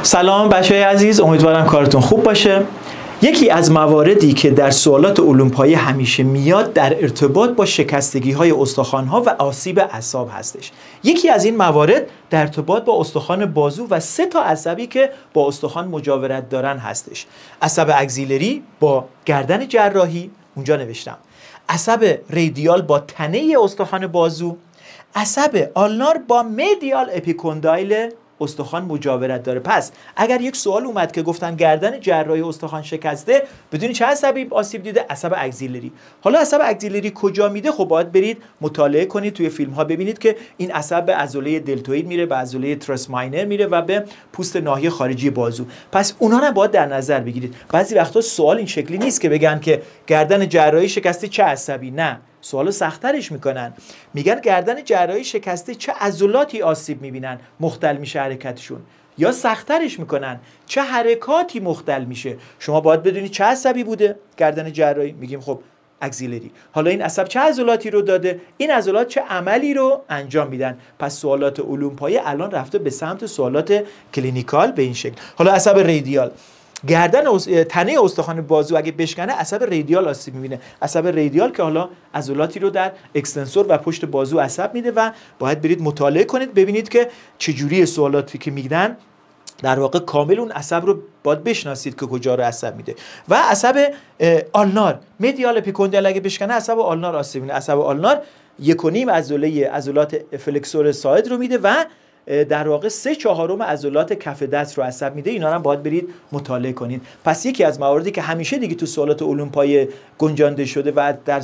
سلام بچه‌های عزیز، امیدوارم کارتون خوب باشه. یکی از مواردی که در سوالات علوم پایه همیشه میاد در ارتباط با شکستگی‌های استخوان‌ها و آسیب اعصاب هستش. یکی از این موارد در ارتباط با استخوان بازو و 3 تا عصبی که با استخوان مجاورت دارن هستش. عصب اگزیلری با گردن جراحی، اونجا نوشتم. عصب ریدیال با تنه استخوان بازو، عصب آلنار با مدیال اپیکوندایل استخوان مجاورت داره. پس اگر یک سوال اومد که گفتن گردن جراحی استخوان شکسته، بدونی چه عصبی آسیب دیده؟ عصب اگزیلری. حالا عصب اگزیلری کجا میده؟ خب باید برید مطالعه کنید، توی فیلم ها ببینید که این عصب به عضله دلتوئید میره، به عضله ترس ماینر میره و به پوست ناحیه خارجی بازو. پس اونا رو باید در نظر بگیرید. بعضی وقتا سوال این شکلی نیست که بگن که گردن جراحی شکسته چه عصبی، نه، سوالو سخت‌ترش میکنن. میگن گردن جراحی شکسته چه عضلاتی آسیب میبینن مختل میشه حرکتشون، یا سخت‌ترش میکنن چه حرکاتی مختل میشه. شما باید بدونی چه عصبی بوده گردن جراحی، میگیم خب اگزیلری. حالا این عصب چه عضلاتی رو داده، این عضلات چه عملی رو انجام میدن. پس سوالات علوم پایه الان رفته به سمت سوالات کلینیکال به این شکل. حالا عصب ریدیال، تنه استخوان بازو اگه بشکنه عصب ریدیال آسیب میبینه. عصب ریدیال که حالا عضلاتی رو در اکستنسور و پشت بازو عصب میده و باید برید مطالعه کنید ببینید که چجوری سوالاتی که میدن در واقع کامل اون عصب رو باید بشناسید که کجا رو عصب میده. و عصب آلنار مدیال اپیکوندایل اگه بشکنه عصب آلنار آسیب میبینه. عصب آلنار 1.5 عضلات فلکسور ساعد رو میده و در واقع 3/4 عضلات کف دست رو عصب میده. اینا رو هم باید برید مطالعه کنید. پس یکی از مواردی که همیشه دیگه تو سوالات علوم پایه گنجانده شده و در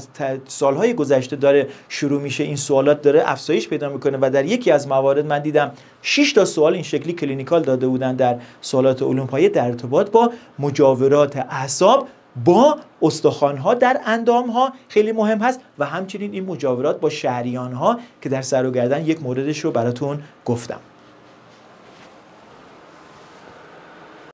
سالهای گذشته داره شروع میشه، این سوالات داره افزایش پیدا میکنه و در یکی از موارد من دیدم 6 تا سوال این شکلی کلینیکال داده بودن در سوالات علوم پایه در ارتباط با مجاورات اعصاب با استخوان‌ها در اندام‌ها خیلی مهم هست و همچنین این مجاورات با شریان‌ها که در سر و گردن یک موردش رو براتون گفتم.